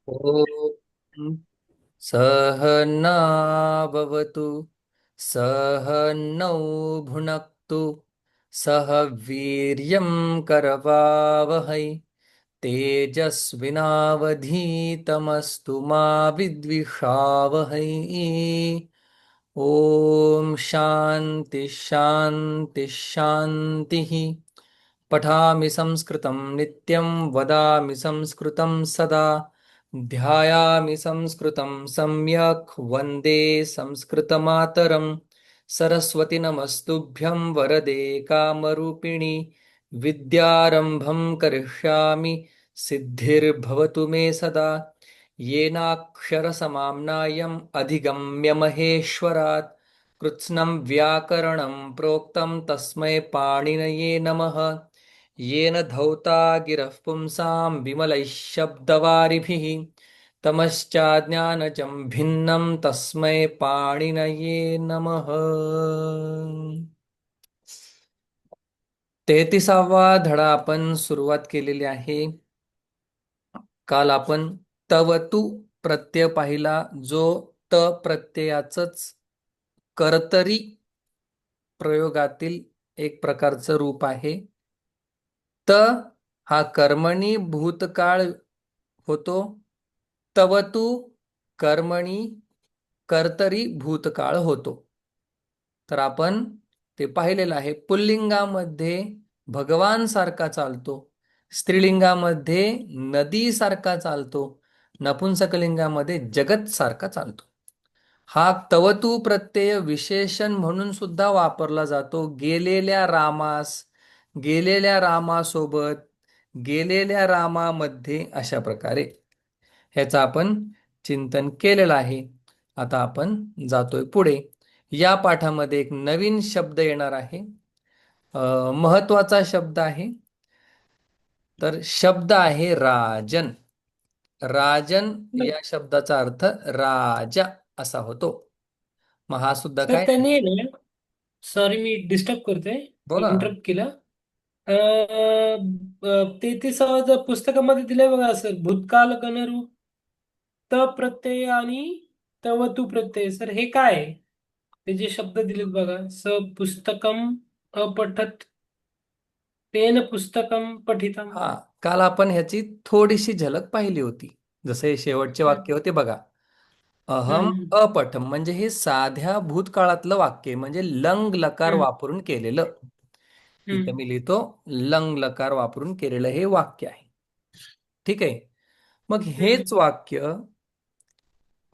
ॐ सहनाववतु सहनौ भुनक्तु सह वीर्यं करवावहै तेजस्विनावधीतमस्तु मा विद्विषावहै। ॐ शान्ति शान्ति शान्तिः। पठामि संस्कृतं नित्यं वदामि संस्कृतं सदा ध्यायामि संस्कृतं सम्यक् वन्दे संस्कृतमातरं सरस्वती नमस्तुभ्यं वरदे कामरूपिणि विद्यारम्भं करिष्यामि सिद्धिर्भवतु मे सदा येनाक्षरसमाम्नायम् अधिगम्य महेश्वरात् कृत्स्नं व्याकरणं प्रोक्तं तस्मै पाणिनये नमः। येन धौता गिरः पुंसां विमलैः शब्दवारिभिः तमश्चाज्ञानजं भिन्नं तस्मै पाणिनये नमः। 33वा धडा आपण सुरुवात केलेली आहे. काल आपण तवतु प्रत्यय पाहिला, जो त प्रत्ययाचंच कर्तरी प्रयोगातील एक प्रकारचं रूप आहे. त हा कर्मणी भूतकाळ होतो. तवतु कर्मणी कर्तरी भूतकाळ होतो. तर आपण ते पाहिलेलं आहे. पुल्लिंगामध्ये भगवान सारखा चालतो, स्त्रीलिंगामध्ये नदी सारखा चालतो, नपुंसकलिंगामध्ये जगत सारखा चालतो. हा तवतू प्रत्यय विशेषण म्हणून सुद्धा वापरला जातो. गेलेल्या रामास, गेलेल्या रामासोबत, गेलेल्या रामामध्ये, अशा प्रकारे ह्याचं आपण चिंतन केलेलं आहे. आता आपण जातोय पुढे. या पाठामध्ये एक नवीन शब्द येणार आहे. महत्वाचा शब्द आहे. तर शब्द आहे राजन. राजन या शब्दाचा अर्थ राजा असा होतो. मग हा सुद्धा सर काय? त्यांनी ना, सॉरी मी डिस्टर्ब करतोय, बोला ना. इंटरप्ट केलं. 33व पुस्तकामध्ये दिलंय बघा सर, भूतकाल गणरूप त प्रत्यय आणि तवतु प्रत्यय. सर हे काय आहे? ते जे शब्द दिलेत बघा, स पुस्तकम अपठत, तेन पुस्तकम पठितम. हा, काल आपण ह्याची थोडीशी झलक पाहिली होती. जसे हे शेवटचे हम्म, वाक्य होते बघा. अहम हम्म, अपठम म्हणजे हे साध्या भूतकाळातलं वाक्य, म्हणजे लंग लकार हम्म, वापरून केलेलं. इथं हम्म, मी लिहितो लंग लकार वापरून केलेलं हे वाक्य आहे. ठीक आहे. मग हम्म, हेच वाक्य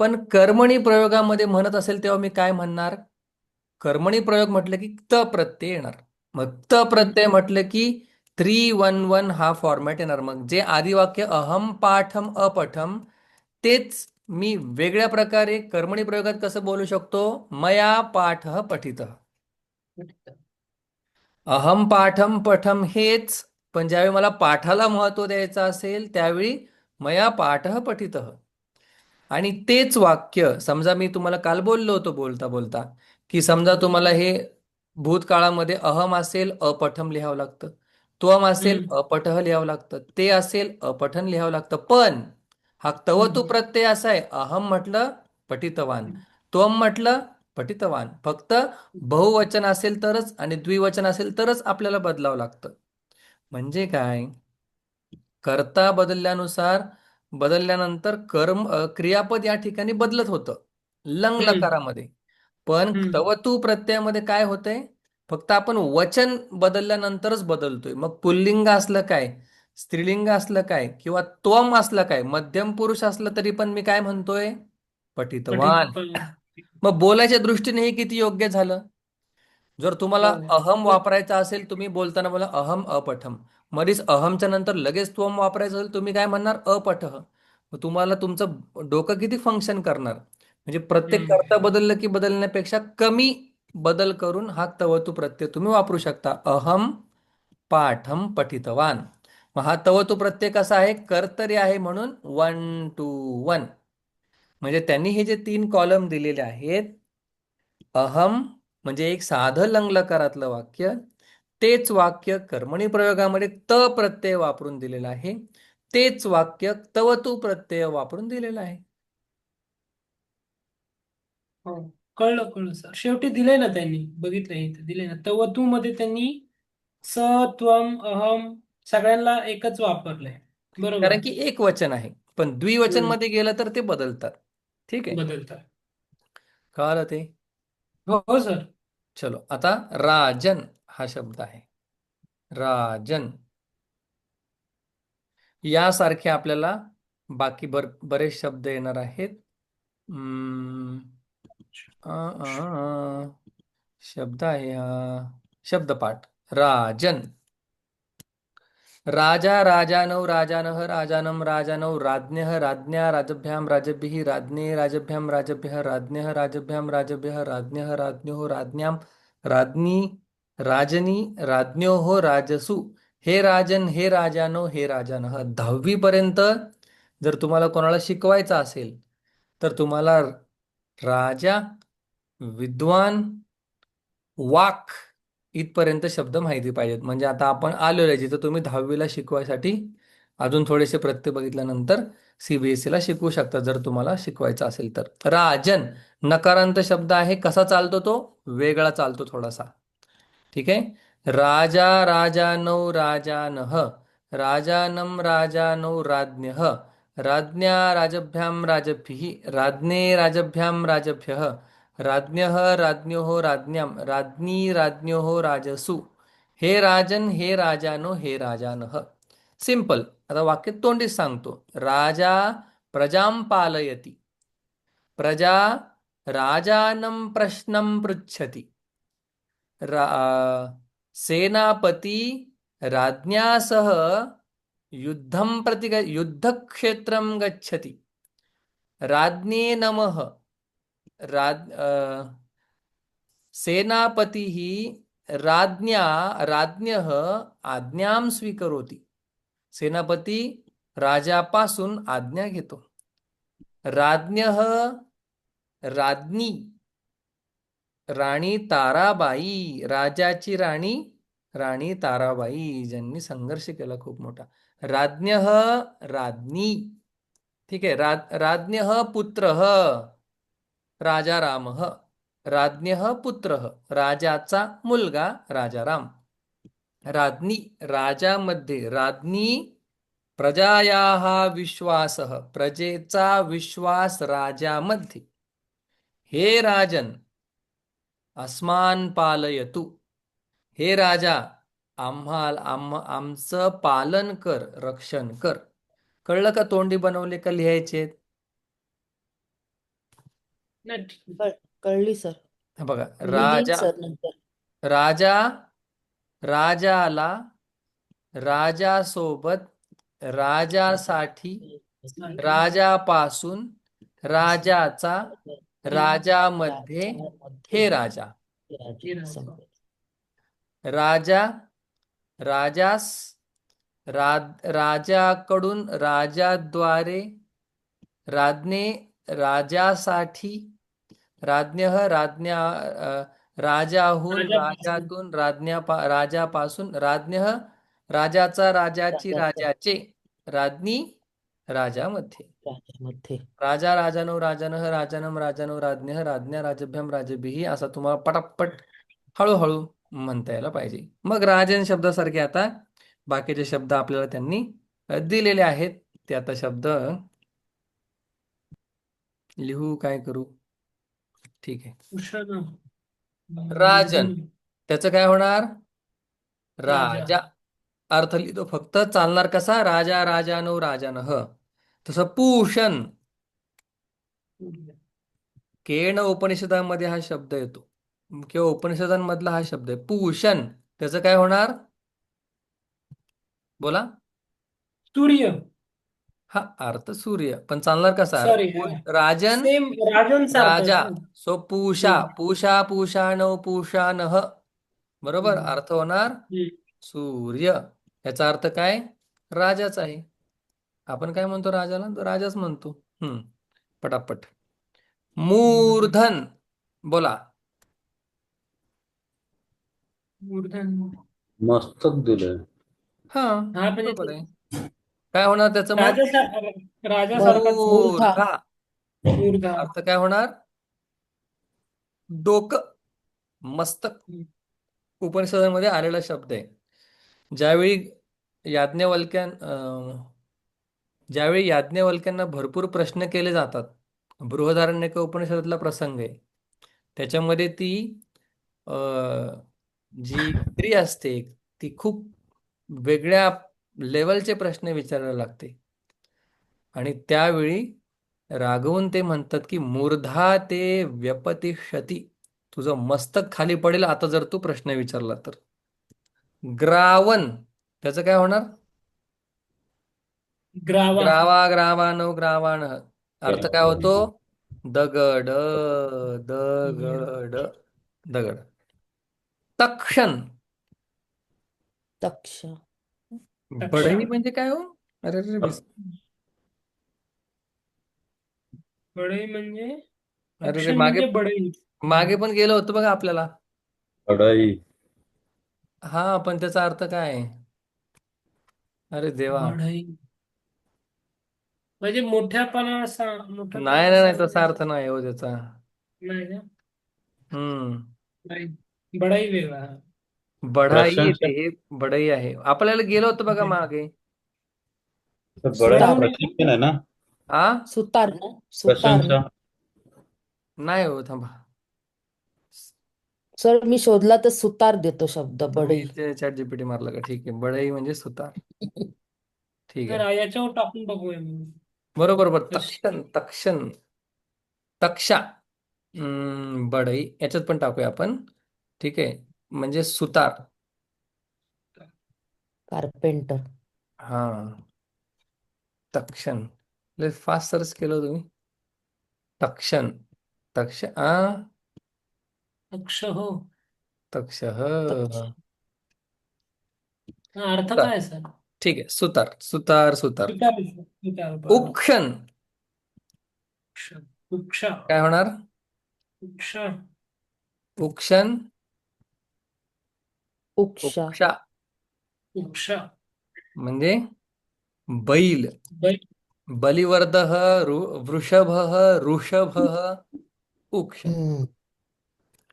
पण कर्मणी प्रयोगामध्ये म्हणत असेल तेव्हा मी काय म्हणणार? कर्मणी प्रयोग म्हटलं की त प्रत्यय येणार. मग त हम्म, प्रत्यय म्हटलं की 3-1-1 हा फॉर्मॅट येणार. मग जे आधी वाक्य अहम पाठम अपठम, तेच मी वेगळ्या प्रकारे कर्मणी प्रयोगात कसं बोलू शकतो? मया पाठ पठित. पठितम. अहम पाठम पठम हेच, पण ज्यावेळी मला पाठाला महत्व द्यायचं असेल त्यावेळी मया पाठ पठित. आणि तेच वाक्य समजा मी तुम्हाला काल बोललो होतो बोलता बोलता, की समजा तुम्हाला हे भूतकाळामध्ये अहम असेल अपठम लिहावं लागतं, त्वम असेल हम्म, अपठः लिहावं लागतं, ते असेल अपठन लिहावं लागतं. पण हा तवतु हम्म, प्रत्यय असा आहे, अहम म्हटलं पठितवान, हम्म, त्वम म्हटलं पठितवान. फक्त बहुवचन असेल तरच आणि द्विवचन असेल तरच आपल्याला बदलावं लागतं. म्हणजे काय? कर्ता बदलल्यानुसार बदलल्यानंतर क्रियापद या ठिकाणी बदलत होतं लंग हम्म, लकारामध्ये. पण हम्म, तवतू प्रत्ययामध्ये काय होतंय? फक्त आपण वचन बदलल्यानंतरच बदलतोय. मग पुल्लिंग असलं काय, स्त्रीलिंग असलं काय, किंवा त्वम असलं काय, मध्यम पुरुष असलं तरी पण मी काय म्हणतोय? पठितवान. पठितम. मग बोलायच्या दृष्टीने हे किती योग्य झालं? जर तुम्हाला हो. अहम वापरायचा असेल, तुम्ही बोलताना बोला अहम अपठम. मध्येच अहमच्या नंतर लगेच त्वम वापरायचं असेल, तुम्ही काय म्हणणार? अपठः. मग तुम्हाला तुमचं डोकं किती फंक्शन करणार? म्हणजे प्रत्येक हम्म, कर्ता बदललं की बदलण्यापेक्षा कमी बदल करून हा तवतू प्रत्यय तुम्ही वापरू शकता. अहम पाठम पठितवान. मग हा तवतू प्रत्यय कसा आहे? कर्तरी आहे म्हणून 1-2-1. म्हणजे त्यांनी हे जे 3 कॉलम दिलेले आहेत, अहम म्हणजे एक साधं लंगलकारातलं वाक्य, तेच वाक्य कर्मणी प्रयोगामध्ये त प्रत्यय वापरून दिलेलं आहे. तेच वाक्य तवतू प्रत्यय वापरून दिलेलं आहे. हो, कळलं कळलं सर. शेवटी दिलंय ना त्यांनी, बघितलंय इथे दिलंय ना, तव तू मध्ये त्यांनी स, त्वम, अहम सगळ्यांना एकच वापरलंय. बरोबर. कारण की एक वचन आहे, पण द्विवचन हम्म. मध्ये गेलं तर ते बदलतात. ठीक आहे, बदलतात. कळालं ते? हो हो सर. चलो आता राजन हा शब्द आहे. राजन यासारखे आपल्याला बाकी बरेच शब्द येणार आहेत. हम्म, अ, अ, अ. शब्द आहे हा. शब्दपाठ. राजन. राजा राजानौ राजानः राजानं राजानौ राज्ञः राज्ञा राजभ्यां राजभिः राज्ञे राजभ्यां राजभ्यः राज्ञः राजभ्यां राजभ्यः राज्ञः राज्ञो राज्ञां राज्ञी राजनी राज्ञोः राजसु. हे राजन, हे राजानो, हे राजानः. 10वी पर्यंत जर तुम्हाला कोणाला शिकवायचं असेल तर तुम्हाला राजा, विद्वान, वाक इथपर्यंत शब्द माहिती पाहिजेत. म्हणजे आता आपण आलेलो आहे जिथं तुम्ही 10वीला शिकवायसाठी अजून थोडेसे प्रत्यय बघितल्यानंतर सीबीएसईला शिकवू शकता जर तुम्हाला शिकवायचं असेल तर. राजन नकारांत शब्द आहे. कसा चालतो तो? वेगळा चालतो थोडासा. ठीक आहे. राजा राजानौ राजानः राजानं राजानौ राज्ञः राज्ञा राजभ्यां राजभिः राज्ञे राजभ्यां राजभ्यः राज्ञः राज्ञोः राज्ञां राज्ञी राज्ञोः राजसु. हे राजन, हे राजानो, हे राजानः. सिंपल. आता वाक्य तोंडीच सांगतो. राजा प्रजां पालयति. प्रजा राजानं प्रश्नं पृच्छति. सेनापती राज्ञा सह युद्धक्षेत्रं गच्छति. राज्ञे नमः. सेनापतिः राज्ञः आज्ञां स्वीकरोति. सेनापती राजापासून आज्ञा घेतो. राज्ञः राज्ञी राणी ताराबाई. राजाची राणी राणी ताराबाई ज्यांनी संघर्ष केला खूप मोठा. राज्ञः राज्ञी. ठीक आहे. राज्ञः पुत्रः राजा रामः. राज्ञः पुत्रः राजाचा मुलगा राजाराम. राज्ञी राजामध्ये राज्ञी प्रजायाः विश्वासः प्रजेचा विश्वास राजामध्ये. हे राजन अस्मान् पालयतु. हे राजा आमचं पालन कर, रक्षण कर. कळलं का? तोंडी बनवले का लिहायचे? नाही. कळली सर. बघा. मी लिहीन राजा सर नंतर. राजा राजाला राजासोबत राजासाठी राजापासून राजाचा राजामध्ये हे राजा. राजा राजास राजाकडून राजाद्वारे राज्ञे राजासाठी राज्ञः राजाहून राजातून राजापासून राज्ञः राजाचा राजाची राजाचे राज्ञी राजामध्ये. राजामध्ये. राजा राजानो राजानः राजानं राजानो राज्ञः राज्ञा राजभ्यां राजभिः असा तुम्हाला पटापट हळूहळू म्हणता यायला पाहिजे. मग राजन शब्दासारखे आता बाकीचे शब्द आपल्याला त्यांनी दिलेले आहेत. ते आता शब्द लिहू काय करू? ठीक आहे. उषाना. राजन त्याचं काय होणार? राजा. राजा. अर्थ लिहितो फक्त. चालणार कसा? राजा राजानो राजानः. तसं पूषण केन उपनिषदांमध्ये हा शब्द येतो किंवा उपनिषदांमधला हा शब्द आहे पूषण. त्याचं काय होणार? बोला. सूर्य. हा अर्थ सूर्य, पण चालणार कसा? सॉरी. राजन सेम राजन राजा. सारखं. सो पूषा पूषा पूषाणौ पूषानः. बरोबर. अर्थ होणार सूर्य. याचा अर्थ काय? राजाच आहे. आपण काय म्हणतो राजाला? तो राजाच म्हणतो. पटापट. मूर्धन. बोला. मूर्धन. मस्तक दिलंय. हा हा बरोबर आहे. म्हणजे काय होणार त्याचं मग? राजासारखाच मूर्धा. मूर्धा. मूर्धा. अर्थ काय होणार? डोकं, मस्तक. उपनिषदांमध्ये आलेला शब्द आहे. ज्यावेळी याज्ञवल्क्यां ज्यावेळी याज्ञवल्क्यांना भरपूर प्रश्न केले जातात, बृहदारण्यक उपनिषदातला प्रसंग आहे. त्याच्यामध्ये ती अ, जी स्त्री असते ती खूप वेगळ्या लेवलचे प्रश्न विचारायला लागते आणि त्यावेळी रागवून ते म्हणतात की मूर्धा ते व्यपतिष्यती, तुझं मस्तक खाली पडेल आता जर तू प्रश्न विचारला तर. ग्रावन, त्याचं काय होणार? ग्रावा. ग्रावानो ग्रावाण, अर्थ काय होतो? दगड, दगड, दगड. तक्षण. तक्ष. तक्षा. बढई म्हणजे काय हो? अरे अरे बढई म्हणजे अरे रे, तक्षण मागे म्हणजे बढई. मागे पण गेलो होतो बघा आपल्याला. कढई. हा, पण त्याचा अर्थ काय आहे? अरे देवा. बढई म्हणजे मोठ्यापणा नाही मोठ्यापणा नाही नाही, तसा सांगण्याचा. अर्थ नाही हो त्याचा. नाही ना. हम्म. नाही. बढाई वेगळा. बढाई प्रशंसा. येते, हे बढई आहे. आपल्याला गेलो होतो बघा मागे. बढाई सुतार. प्रशिक्षण आहे ना. आ, सुतार ना. सुतार ना. प्रशंसा. नाही हो, थांबा. सर मी शोधला तर सुतार देतो शब्द तुम्ही बढई. चॅट जीपीटी मारला का? ठीक आहे, बढई म्हणजे सुतार. ठीक तर आहे, याच्यावर टाकून बघूया मी. बरोबर बरोबर. तशी. तक्षण, तक्षण, तक्षा. बढई याच्यात पण टाकूया आपण. ठीक आहे, म्हणजे सुतार. कार्पेंटर. हा, तक्षण. लय फास्ट सर्च केलं तुम्ही. तक्षण, तक्ष आ तक्ष हो. तक्ष तक्ष. हा, अर्थ सुतार. काय सर? ठीक आहे, सुतार सुतार सुतार. सुतार. सुतार बरोबर. उक्षण वृक्ष. वृक्ष. काय होणार? वृक्ष. उक्षण, उक्षा. उक्षा वृक्ष. म्हणजे बैल. बै- बलिवर्दः, वृषभः, ऋषभः, उक्ष. हम्म.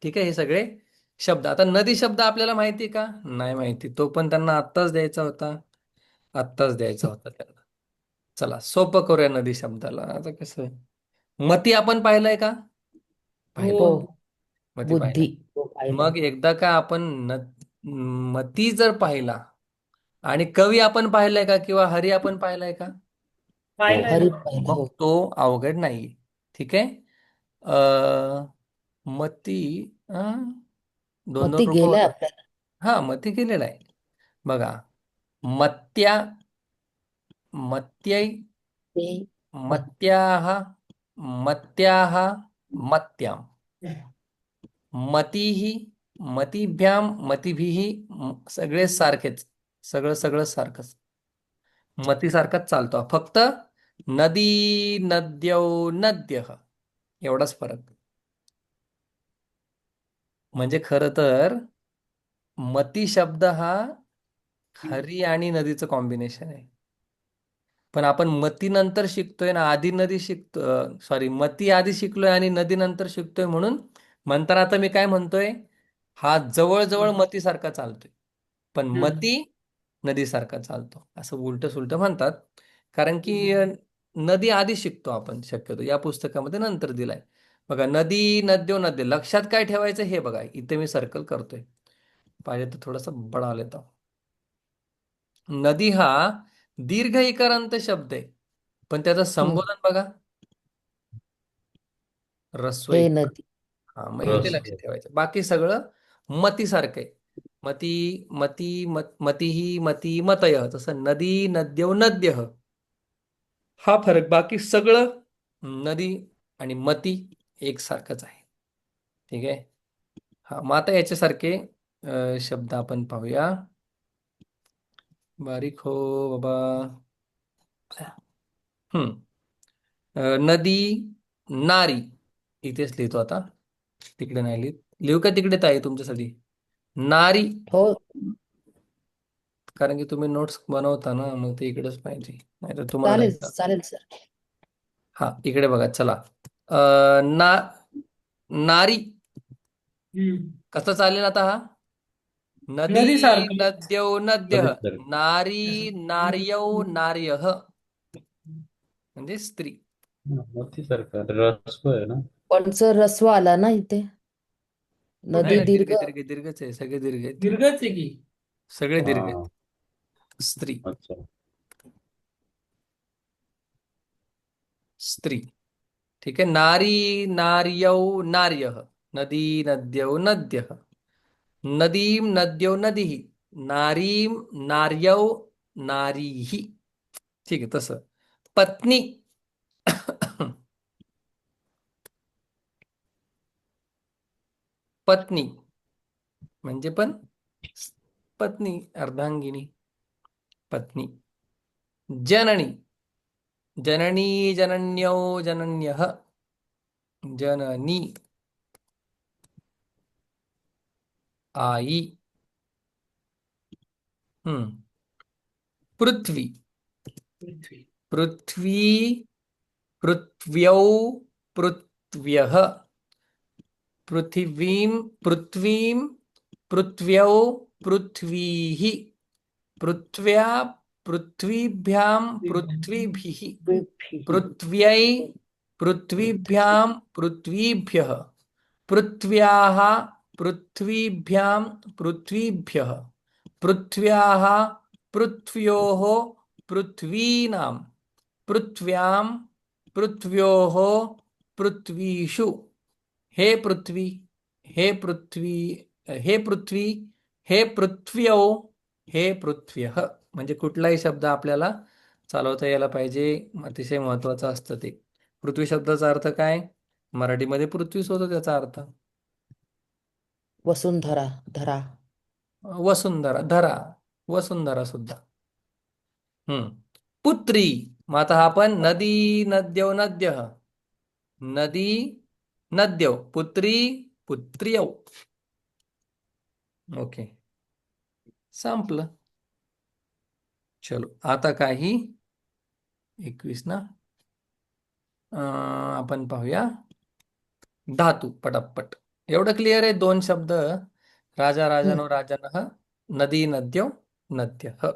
ठीक आहे, हे सगळे शब्द. आता नदी शब्द आपल्याला माहिती का? नाही माहिती. तो पण त्यांना आत्ताच द्यायचा होता. आत्ताच द्यायचा होता त्यांना. चला सोपं करूया नदी शब्दाला. आता कसं, मती आपण पाहिलंय का? हो. पाहिलंय. हो. मती बुद्धी. पाहिलाय. हो पाहिलंय. मग एकदा का आपण मती जर पाहिला आणि कवी आपण पाहिलाय का, किंवा हरी आपण पाहिलाय का? हो. पाहिलंय हरी ना. पाहिलं मग हो. तो अवघड नाही. ठीक आहे. मती, दोन दोन मती रूप गेलाय होतात. आपल्याला. हा, मती केलेला आहे बघा. मत्या, मत्यै, ते मत्याः, मत्याः, मत्याम्. मतीः, मतीभ्यां, मतीभिः, सगळे सारखेच. सगळं सगळं सारखंच. मतीसारखाच चालतो. फक्त नदी, नद्यौ, नद्यः एवढाच फरक. म्हणजे खरं तर मती शब्द हा हरी आणि नदीचं कॉम्बिनेशन आहे. पण आपण मती नंतर शिकतोय ना, आधी नदी शिकतो, सॉरी, मती आधी शिकलोय आणि नदी नंतर शिकतोय, म्हणून म्हणताना आता मी काय म्हणतोय, हा जवळजवळ मतीसारखा चालतोय, पण हम्म. मती नदीसारखा चालतो, असं उलट सुलट म्हणतात. कारण की नदी आधी शिकतो आपण शक्यतो. या पुस्तकामध्ये नंतर दिलाय बघा. नदी, नद्यो, नद्य. लक्षात काय ठेवायचं हे बघा, इथे मी सर्कल करतोय. पाहिजे तर थोडासा बडा लेता हूं. नदी हा दीर्घ इकारांत शब्द आहे, पण त्याचं संबोधन बघा, ऱ्हस्व हे इकार. नदी. हा, मग इथे रस. लक्ष ठेवायचं. बाकी सगळं मतीसारखं आहे. मती, मती, मतीही, मती, मतयः. तसं नदी, नद्यौ, नद्यः हा फरक. बाकी सगळं नदी आणि मती एकसारखंच आहे. ठीक आहे. हा, मग आता याच्यासारखे शब्द आपण पाहूया. बारीक हो बाबा. हम्म. नदी, नारी इथेच लिहितो आता, तिकडे नाही लिहित. लिहू का तिकडेच आहे तुमच्यासाठी? नारी, हो. कारण की तुम्ही नोट्स बनवता ना, मग ते इकडेच पाहिजे, नाही तर तुम्हाला नाही चालेल कळत. चालेल सर. हा, इकडे बघा, चला. ना नारी हम्म. कसं चालेल आता हा? नदी नदी सारखं नद्यौ नद्यः, नदीसारखं. नारी असं. नार्यौ नार्यः, म्हणजे स्त्री. नदीसारखं रस्व आहे ना. पण सर रस्व आला ना इथे. नाही नदी नाही, दीर्घ. दीर्घ दीर्घ दीर्घच आहे, सगळे दीर्घ आहेत, दीर्घच आहे की. सगळे दीर्घ हा. आहेत. स्त्री, अच्छा. स्त्री. ठीक आहे. नारी नार्यौ नार्यः, नदी नद्यौ नद्यः, नदीं नद्यौ नदीः, नारीं नार्यौ नारीः. ठीक आहे, तसं. पत्नी पत्नी म्हणजे पण पत्नी, अर्धांगिनी, पत्नी. जननी, जननी जनन्यौ जनन्यः, जननी, आई. हम्म. पृथ्वी, पृथ्वी. पृथ्वी, पृथ्व्यौ, पृथ्व्यः, पृथिवीं, पृथ्वीं, पृथ्व्यौ, पृथ्वीः, पृथ्व्या, पृथ्वीभ्यां, पृथ्वीभिः, पृथ्व्यै, पृथ्वीभ्यां, पृथ्वीभ्यः, पृथ्व्याः, पृथ्वीभ्यां, पृथ्वीभ्यः, पृथ्व्याः, पृथ्व्योः, पृथ्वीनां, पृथ्व्यां, पृथ्व्योः, पृथ्वीषु. हे पृथ्वी, हे पृथ्वी, हे पृथ्वी, हे पृथ्व्यौ, हे पृथ्व्यः. म्हणजे कुठलाही शब्द आपल्याला चालवता यायला पाहिजे, अतिशय महत्वाचं असतं ते. पृथ्वी शब्दाचा अर्थ काय? मराठीमध्ये पृथ्वीच होतो त्याचा अर्थ. वसुंधरा धरा. वसुंधरा, धरा, वसुंधरा सुद्धा. पुत्री. मग आता हा पण नदी नद्यौ नद्यः, नदी नद्यौ, पुत्री पुत्र्यौ. ओके, संपलं. चलो, आता काही 21 ना. आपण पाहूया धातू पटापट. एवढं क्लिअर आहे? दोन शब्द, राजा हम्म. राजानो राजानः, नदी नद्यौ नद्यः.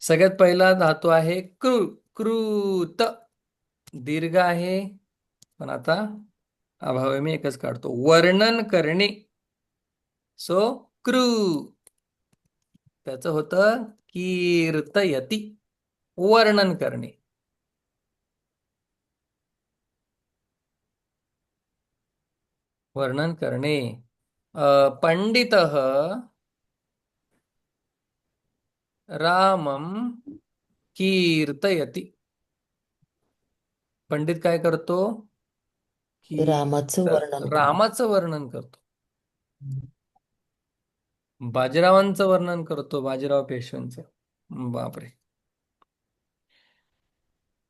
सगळ्यात पहिला धातू आहे कृत. दीर्घ आहे, पण आता अभावी मी एकच काढतो. वर्णन करणे, सो कृ. त्याचं होतं कीर्तयती, वर्णन करणे. वर्णन करणे. पंडितः रामं कीर्तयति. पंडित काय करतो? रामाचं वर्णन करणे. रामाचं वर्णन करतो. बाजीरावांचं वर्णन करतो, बाजीराव पेशव्यांचं. बापरे,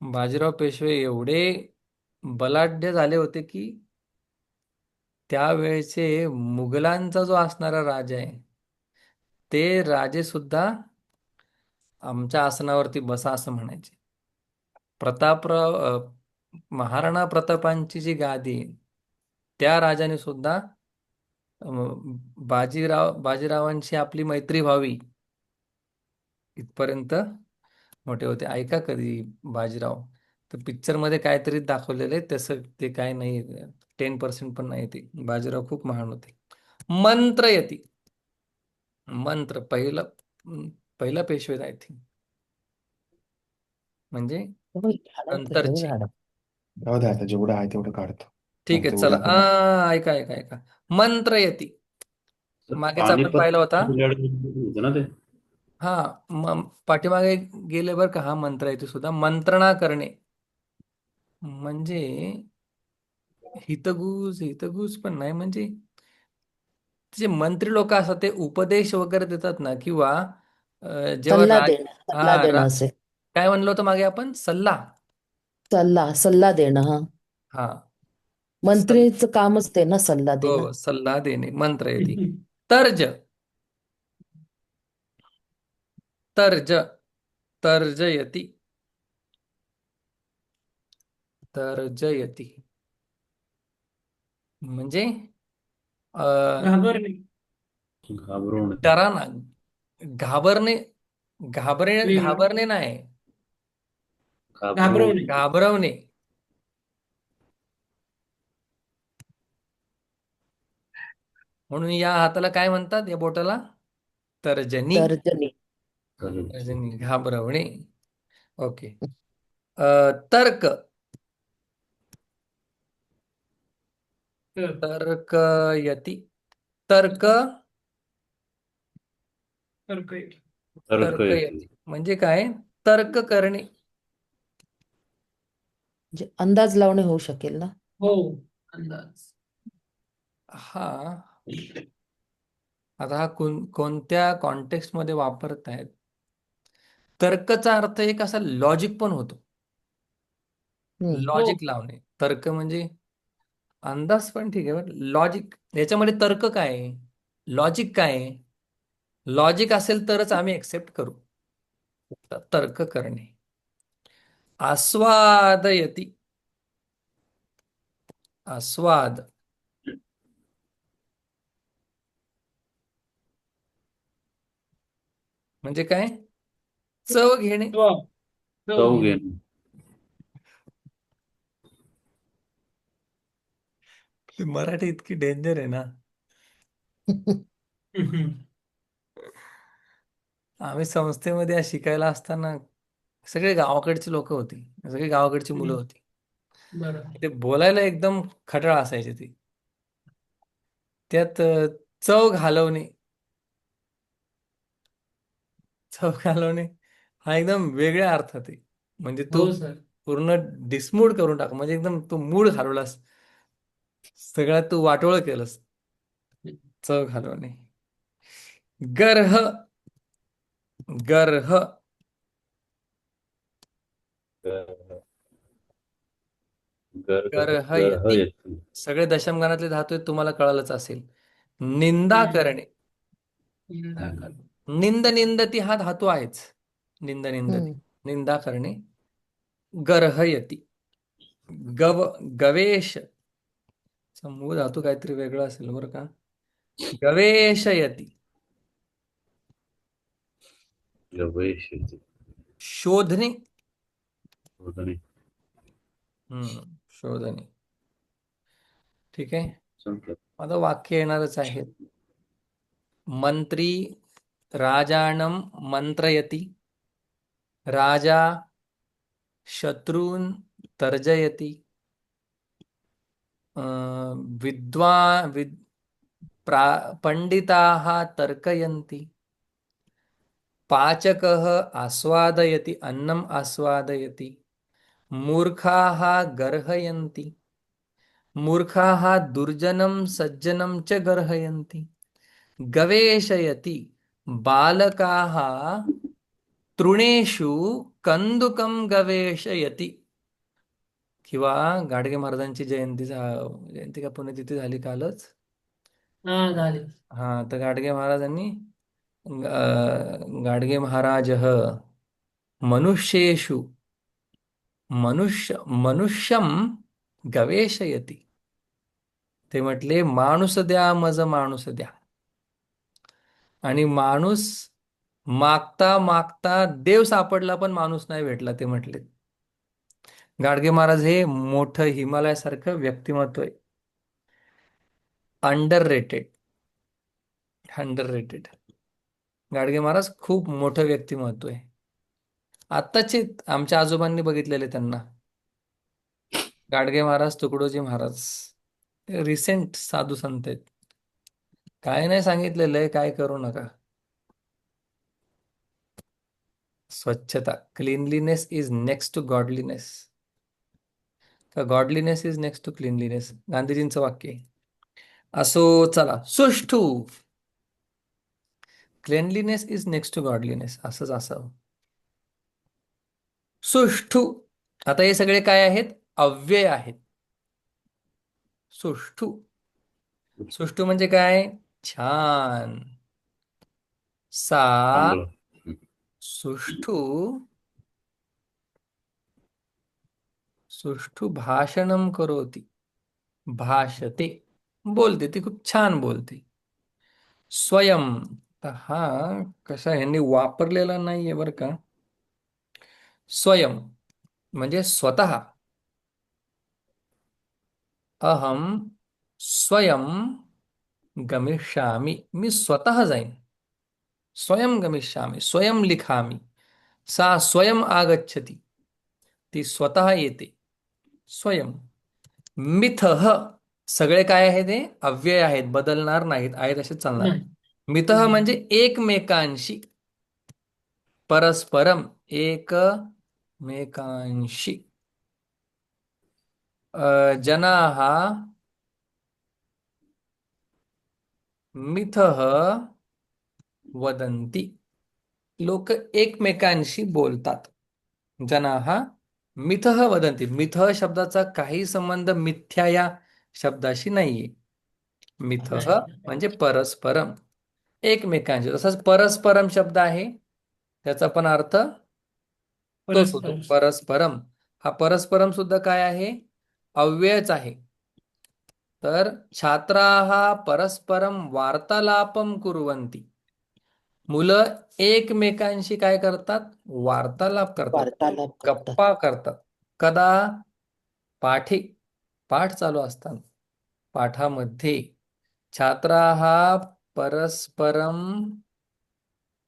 बाजीराव पेशवे एवढे बलाढ्य झाले होते की त्यावेळेचे मुघलांचा जो असणारा राजा आहे, ते राजे सुद्धा आमच्या आसनावरती बसा असं म्हणायचे. महाराणा प्रतापांची जी गादी आहे, त्या राजाने सुद्धा बाजीरावांशी आपली मैत्री व्हावी इथपर्यंत मोठे होते. ऐका कधी बाजीराव, तर पिक्चरमध्ये काहीतरी दाखवलेलं आहे, तसं ते काय नाही, 10% पण नाही. ते बाजीराव खूप महान होते. मंत्रयती, मंत्र. पहिला पेशवे आय थिंक, म्हणजे होय, झाडात सगळं नंतरचे. झाड. जाऊ दे आता, जेवढं आहे तेवढं काढतो. ठीक मग आहे, ते चला. उद्या पुन्हा ऐका ऐका ऐका. मंत्रयती मागेच आपण पानिपत पाहिला होता. होतं ना ते. हा, पाठीमागे गेले बरं का. हा मंत्रयती सुद्धा मंत्रणा करणे, म्हणजे हितगुज, हितगुज पण नाही, म्हणजे जे मंत्री लोक असतात ते उपदेश वगैरे देतात ना, किंवा जेव्हा सल्ला देणं, सल्ला हा देणं असे. काय म्हणलो होतं मागे आपण? सल्ला. सल्ला देणं. हा, हा, मंत्रीचं कामच ते ना, सल्ला देणं. हो, सल्ला देणे, मंत्र येते. तर्ज, तर्ज तर्जयति तर्जयति म्हणजे घाबरणे. घाबरवणे. डराना, घाबरणे, वेगळं. घाबरणे नाही, घाबरवणे. घाबरवणे. म्हणून या हाताला काय म्हणतात, या बोटाला? तर्जनी. तर्जनी. तर्जनी, घाबरवणे. ओके. तर्क तर तर्कयति तर्क तर्क येतो. तर्क येते. तर्कयति म्हणजे काय? तर्क करणे. म्हणजे अंदाज लावणे होऊ शकेल ना. हो, अंदाज. हा आता हा कोणत्या कॉन्टेक्स्ट मध्ये वापरतायत? तर्कचा अर्थ एक असा लॉजिक पण होतो. हम्म. लॉजिक लावणे. तर्क म्हणजे अंदाज पण ठीक आहे, लॉजिक याच्यामध्ये तर्क काय आहे? लॉजिक काय आहे? लॉजिक असेल तरच आम्ही एक्सेप्ट करू. तर्क करणे. आस्वादयति आस्वाद म्हणजे काय? चव घेणे. चव. चव घेणे. मराठी इतकी डेंजर आहे ना. हम्म. आम्ही संस्थेमध्ये शिकायला असताना सगळे गावाकडची लोक होती, सगळी गावाकडची मुलं होती. बरं. ते बोलायला एकदम खटाळ असायची ती. त्यात चव घालवणे, चव घालवणे हा एकदम वेगळ्या अर्थात आहे. म्हणजे तू हो सर. पूर्ण डिसमूड करून टाक, म्हणजे एकदम तू मूड घालवलास, सगळ्यात तू वाटोळ केलंस. चव घालवणे. गर्ह गर्ह गर- गर्ह गर्ह गर्ह यती. येते. सगळे दशमगणातले धातू आहेत, तुम्हाला कळालंच असेल. निंदा करणे. निंद निंदती हा धातू आहेच. निंद निंदती, हम्म. निंदा करणे. गर्हयति. गवेश मूळ धातू काहीतरी वेगळा असेल बरं का. गवेशयति. गवेश येते. शोधणे. शोधणे. शोधणे. ठीक आहे. संपलं. आता वाक्य येणारच आहे. मंत्री राजानं मंत्रयति. राजा शत्रून् तर्जयति. विद्वान पंडिताः तर्कयन्ति. पाचकः आस्वादयति, अन्नम् आस्वादयति. मूर्खाः गर्हयन्ति. मूर्खाः दुर्जनं सज्जनं च गर्हयन्ति. गवेषयति. बालकाः तृणेषु कंदुकं गवेषयति. किंवा गाडगे महाराजांची जयंती का पुण्यतिथी झाली कालच. हा, झाले. हा, तर गाडगे महाराजांनी गाडगे महाराज मनुष्येषु मनुष्यम गवेषयति. ते म्हटले माणूस द्या मज माणूस द्या. आणि माणूस मागता मागता देव सापडला पण माणूस नाही भेटला, ते म्हटले. गाडगे महाराज हे मोठं हिमालयासारखं व्यक्तिमत्व आहे. Under rated. गाडगे महाराज खूप मोठं व्यक्तिमत्व आहे. आत्ताचे आमच्या आजोबांनी बघितलेले त्यांना. गाडगे महाराज, तुकडोजी महाराज रिसेंट साधू संत आहेत. काय नाही सांगितलेलं आहे, काय करू नका. स्वच्छता, cleanliness is next to godliness. का godliness is next to cleanliness, गांधीजींचं वाक्य आहे. असो, चला. सुष्ठू, cleanliness is next to godliness, असंच असावं. सुष्ठू. आता हे सगळे काय आहेत? अव्यय आहेत. सुष्ठू. सुष्ठू म्हणजे काय? छान. सा चांगलं. सुष्ठु सुष्ठु भाषणं करोति, भाषते, बोलते, ती खूप छान बोलते. स्वयं, तर हा कसा यांनी वापरलेला नाहीये बरं का. स्वयं म्हणजे स्वतः. अहम स्वयं गमिष्यामि, मी स्वतः जाईन. स्वयं गमिष्यामि, स्वयं लिखामि. सा स्वयं आगच्छति, ती स्वतः येते. स्वयं. मिथः, सगळे काय आहे ते अव्यय आहेत, बदलणार नाहीत, आहेत असे चालणार. नाही. मिथः म्हणजे एकमेकांशी, परस्परम, एकमेकांशी. जनाः मिथः वदन्ति, लोक एकमेकांशी बोलतात. जनाः मिथः वदन्ति, मिथः शब्दाचा काही संबंध मिथ्या या शब्दाशी नाहीये. मिथः नाही. म्हणजे परस्परम, एकमेकांशी. तसाच परस्परम शब्द आहे, त्याचा पण अर्थ तोच होतो, परस्पर. परस्परम. हा परस्परम सुद्धा काय आहे, अव्ययच आहे. तर छात्राः परस्परम वार्तालापम कुर्वन्ति, मुलं एकमेकांशी काय करतात, वार्तालाप करतात, वार्तालाप करतात. गप्पा करतात. कदा, पाठे, पाठ चालू असताना, पाठामध्ये. छात्राः परस्परम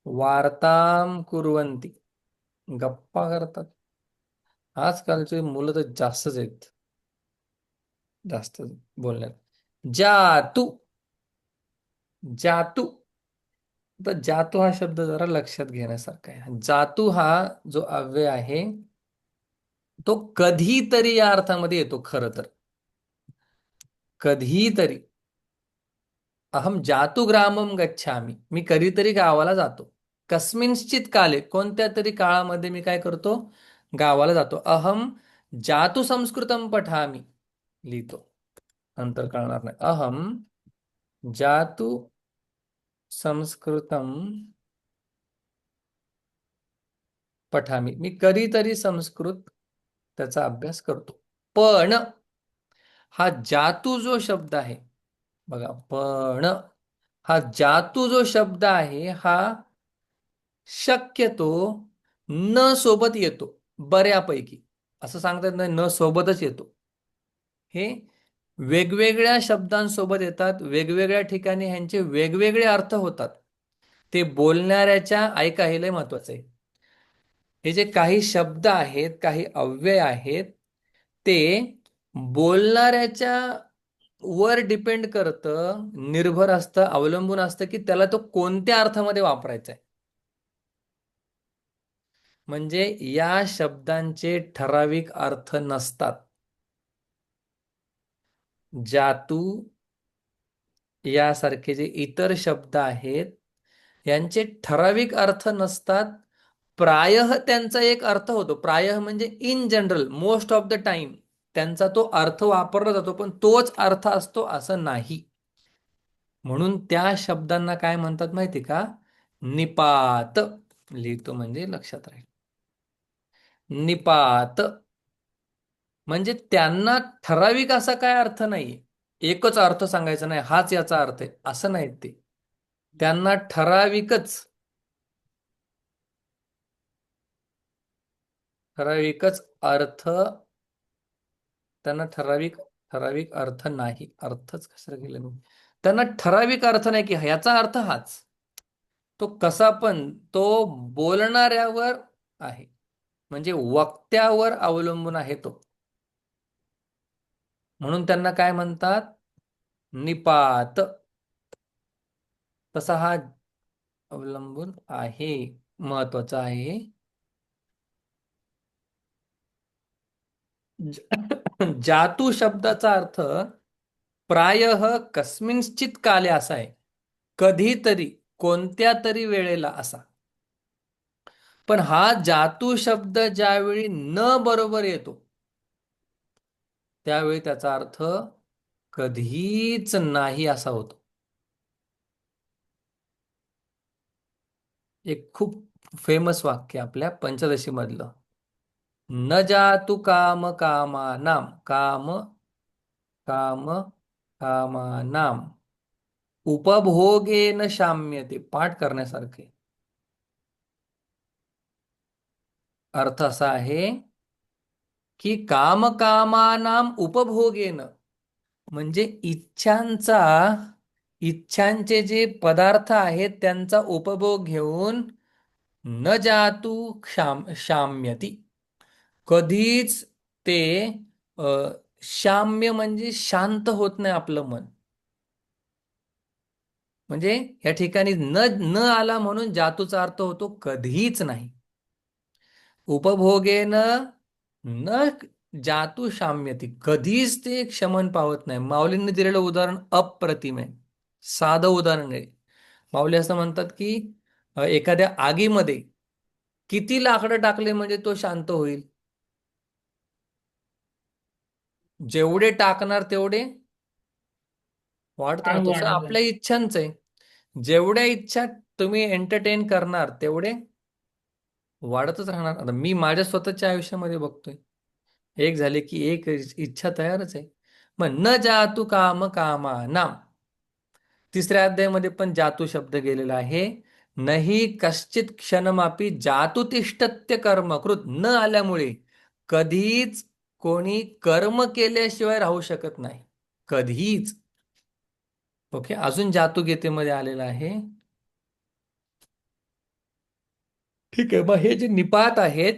वार्तां कुर्वन्ति, गप्पा करतात. आजकालचे मुलं तर जास्तच आहेत, जास्त बोलण्यात. जातु, जातु, तर जातू हा शब्द जरा लक्षात घेण्यासारखा आहे. जातू हा जो अव्यय आहे तो कधीतरी या अर्थामध्ये येतो. खरं तर कधीतरी. अहम जातु ग्रामम गच्छामि, मी कधीतरी गावाला जातो. कस्मिंश्चित काले, कोणत्या तरी काळामध्ये मी काय करतो, गावाला जातो. अहम जातु संस्कृतम पठामि, लिहितो, नंतर कळणार नाही. अहम जातु संस्कृतम पठामी, मी कधीतरी संस्कृत त्याचा अभ्यास करतो. पण हा जातू जो शब्द आहे बघा, पण हा जातू जो शब्द आहे हा शक्यतो न सोबत येतो बऱ्यापैकी. असं सांगता येत नाही न सोबतच येतो. हे वेगवेगळ्या शब्दांसोबत येतात, वेगवेगळ्या ठिकाणी ह्यांचे वेगवेगळे अर्थ होतात. ते बोलणाऱ्याच्या, ऐका हे लय महत्वाचं आहे, हे जे काही शब्द आहेत, काही अव्यय आहेत, ते बोलणाऱ्याच्या वर डिपेंड करतं, निर्भर असतं, अवलंबून असतं की त्याला तो कोणत्या अर्थामध्ये वापरायचा आहे. म्हणजे या शब्दांचे ठराविक अर्थ नसतात. जातू यासारखे जे इतर शब्द आहेत यांचे ठराविक अर्थ नसतात. प्रायः त्यांचा एक अर्थ होतो. प्रायः म्हणजे in general, most of the time त्यांचा तो अर्थ वापरला जातो, पण तोच अर्थ असतो असं नाही. म्हणून त्या शब्दांना काय म्हणतात माहिती का, निपात. लिहितो म्हणजे लक्षात राहील. निपात म्हणजे त्यांना ठराविक असा काय अर्थ नाहीये, एकच अर्थ सांगायचा नाही, हाच याचा अर्थ आहे असं नाही. ते त्यांना ठराविकच अर्थ, त्यांना ठराविक ठराविक अर्थ नाही. अर्थच कशाला गेलं मी, त्यांना ठराविक अर्थ नाही की ह्याचा अर्थ हाच. तो कसा पण तो बोलणाऱ्यावर आहे, म्हणजे वक्त्यावर अवलंबून आहे तो. म्हणून त्यांना काय म्हणतात, निपात. तसा हा अवलंबून आहे, महत्वाचा आहे. जातू शब्दाचा अर्थ प्रायः कस्मिंश्चित काले असा आहे, कधीतरी, कोणत्या तरी वेळेला असा. पण हा जातू शब्द ज्यावेळी न बरोबर येतो त्यावेळी त्याचा अर्थ कधीच नाही असा होतो. एक खूप फेमस वाक्य आपल्या पंचदशी मधलं. न जातु काम कामानाम, काम काम कामानाम उपभोगेन शाम्यते. पाठ करण्यासारखे. अर्थ असा आहे की कामकामानाम उपभोगेन म्हणजे इच्छांचे जे पदार्थ आहेत त्यांचा उपभोग घेऊन न जातु शाम्यती, कधीच ते अ, शाम्य म्हणजे शांत होत नाही आपलं मन. म्हणजे या ठिकाणी न न आला म्हणून जातूचा अर्थ होतो कधीच नाही. उपभोगेन न जातू शाम्यती, कधीच ते शमन पावत नाही. माऊलींनी दिलेलं उदाहरण अप्रतिम आहे. साधं उदाहरण आहे. माऊली असं म्हणतात की एखाद्या आगीमध्ये किती लाकडं टाकले म्हणजे तो शांत होईल? जेवढे टाकणार तेवढे वाढत आग राहतो. तसं वाढत आपल्या इच्छांचं आहे. जेवढ्या इच्छा तुम्ही एंटरटेन करणार तेवढे वाढतच राहणार. आता मी माझ्या स्वतःच्या आयुष्यामध्ये बघतोय, एक झाले की एक इच्छा तयारच आहे. मग न जातु काम कामानाम, तिसऱ्या अध्यायामध्ये पण जातू शब्द गेलेला आहे. नाही कश्चित क्षणमापी जातु तिष्ठत्य कर्मकृत, न आल्यामुळे कधीच कोणी कर्म केल्याशिवाय राहू शकत नाही. कधीच. ओके, अजून जातू गीतेमध्ये आलेला आहे. ठीक आहे. मग हे जे निपात आहेत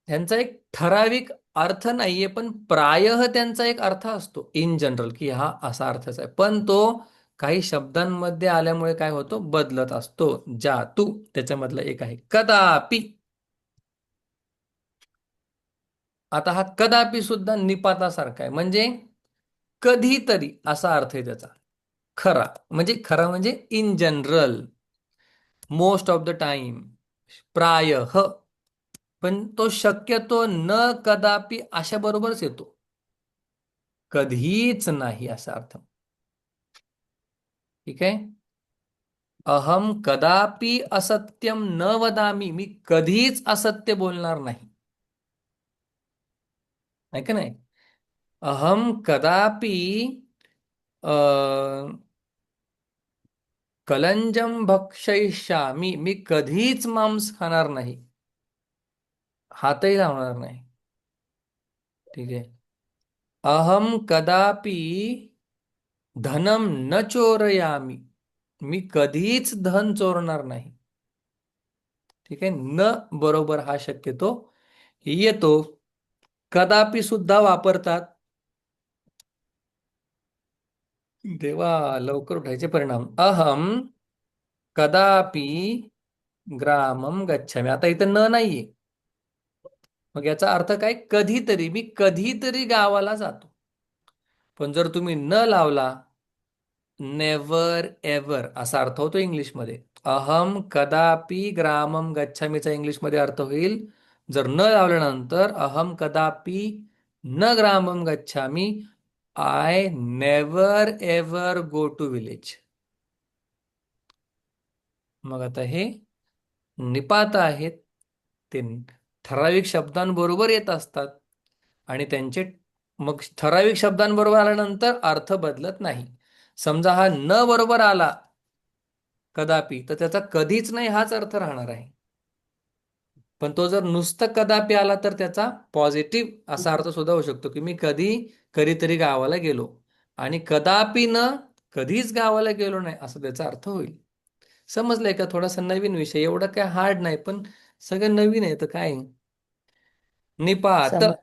ह्यांचा एक ठराविक अर्थ नाहीये, पण प्रायः त्यांचा एक अर्थ असतो इन जनरल, की हा असा अर्थच आहे. पण तो काही शब्दांमध्ये आल्यामुळे काय होतो, बदलत असतो. जातू त्याच्यामधला एक आहे कदापि. आता हा कदापि सुद्धा निपातासारखा आहे, म्हणजे कधीतरी असा अर्थ आहे त्याचा. खरा म्हणजे in general, most of the time, प्रायः. पण तो शक्यतो न कदापि अशा बरोबरच येतो. कधीच नाही असा अर्थ. ठीक आहे. अहम कदापि असत्यम न वदामी, मी कधीच असत्य बोलणार नाही. आहे का नाही? अहम कदापि कलंजम भक्षयिष्यामी, मी कधीच मांस खाणार नाही, हातही लावणार नाही. ठीक आहे. अहम कदापि धनम न चोरयामी, मी कधीच धन चोरणार नाही. ठीक आहे. न बरोबर हा शक्यतो येतो. कदापि सुद्धा वापरतात. देवा, लवकर उठायचे परिणाम. अहम कदापि ग्रामम गच्छामि, आता इथं न नाहीये, मग याचा अर्थ काय? कधीतरी, मी कधीतरी गावाला जातो. पण जर तुम्ही न लावला, नेव्हर एव्हर असा अर्थ होतो इंग्लिशमध्ये. अहम कदापि ग्रामम गच्छामीचा इंग्लिशमध्ये अर्थ होईल, जर न लावल्यानंतर, अहम कदापि न ग्रामम गच्छामी, I never ever go to village. मग आता हे निपात आहेत, ते ठराविक शब्दांबरोबर येत असतात आणि त्यांचे मग ठराविक शब्दांबरोबर आल्यानंतर अर्थ बदलत नाही. समजा हा न बरोबर आला कदापि, तर त्याचा कधीच नाही हाच अर्थ राहणार आहे. पण तो जर नुसतं कदापि आला तर त्याचा पॉझिटिव्ह असा अर्थ सुद्धा होऊ शकतो, की मी कधीतरी गावाला गेलो. आणि कदापि न, कधीच गावाला गेलो नाही असा त्याचा अर्थ होईल. समजलंय का? थोडासा नवीन विषय, एवढं काय हार्ड नाही, पण सगळं नवीन आहे तर काय. निपात समज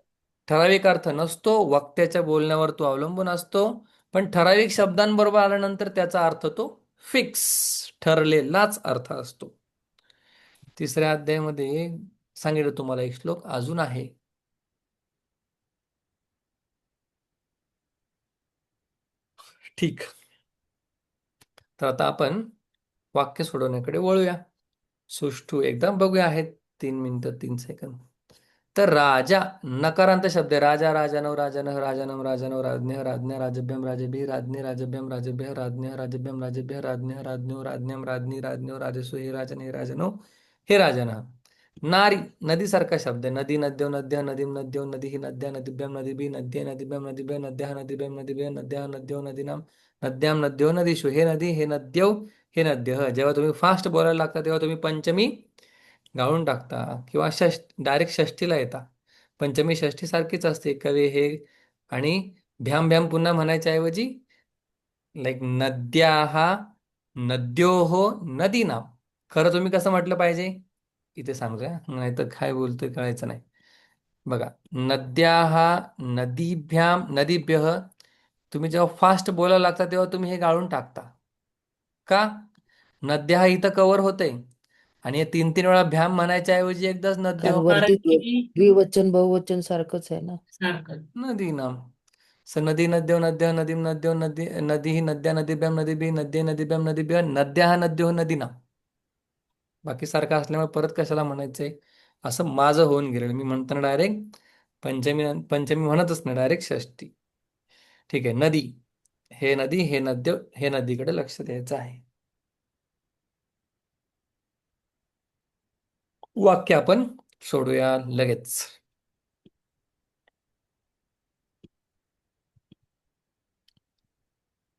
ठराविक अर्थ नसतो, वक्त्याच्या बोलण्यावर तो अवलंबून असतो. पण ठराविक शब्दांबरोबर आल्यानंतर त्याचा अर्थ तो फिक्स, ठरलेलाच अर्थ असतो. तिसऱ्या अध्यायामध्ये सांगितलं तुम्हाला एक श्लोक अजून आहे. ठीक. तर आता आपण वाक्य सोडवण्याकडे वळूया. सुष्ठू एकदम बघूया. आहेत 3 मिनिटं 3 सेकंद. तर राजा नकारांत शब्द आहे. राजा राजानव राजानः राजानम राजानव राज्ञः राज्ञा राजभ्यम राजभिः राज्ञे राजभ्यम राजभ्यः राज्ञः राजभ्यम राजभ्यः राज्ञः राज्ञो राज्ञम राज्ञी राज्ञो राजसु हे राजन हे राजनो हे राजनः. नारी नदीसारखा शब्द आहे. नदी नद्यो नद्या नदीम नद्यो नदी ही नद्या नदीभ्याम नदीबी नद्ये नदीभ्याम नदीभ्य नद्या नदीभ्याम नदीभ्य नद्या नद्यो नदीनाम नद्याम नद्यो नदीषु. हे नदी हे नद्यौ हे नद्य. जेव्हा तुम्ही फास्ट बोलायला लागता तेव्हा तुम्ही पंचमी गाळून टाकता किंवा डायरेक्ट षष्टीला येता. पंचमी षष्टी सारखीच असते. कवे हे आणि भ्याम भ्याम पुन्हा म्हणायच्या ऐवजी लाईक नद्याः नद्योः नदीनाम. खरं तुम्ही कसं म्हटलं पाहिजे इथे सांगतोय नाही तर काय बोलतोय कळायचं नाही. बघा नद्याः नदीभ्याम नदीभ्यः. तुम्ही जेव्हा फास्ट बोलायला लागता तेव्हा तुम्ही हे गाळून टाकता. का? नद्या हा इथं कव्हर होते आणि हे तीन तीन वेळा भ्याम म्हणायच्या ऐवजी एकदाच नद्यो कारण वरती कारण की द्विवचन बहुवचन सारखंच आहे ना. सारखं. नदीनाम. नदी नद्यो नद्या नदीम नद्यो नदी नदी ही नद्या नदीभ्याम नदीबी नद्ये नदीभ्याम नदीभ्य नद्या हा नद्यो नदीनाम. बाकी सारखं असल्यामुळे परत कशाला म्हणायचंय असं माझं होऊन गेलेलं. मी म्हणताना डायरेक्ट पंचमी पंचमी म्हणतच नाही, डायरेक्ट षष्टी. ठीक आहे. नदी हे नदी हे नद्य हे नदीकडे लक्ष द्यायचं आहे. वाक्य आपण सोडूया लगेच.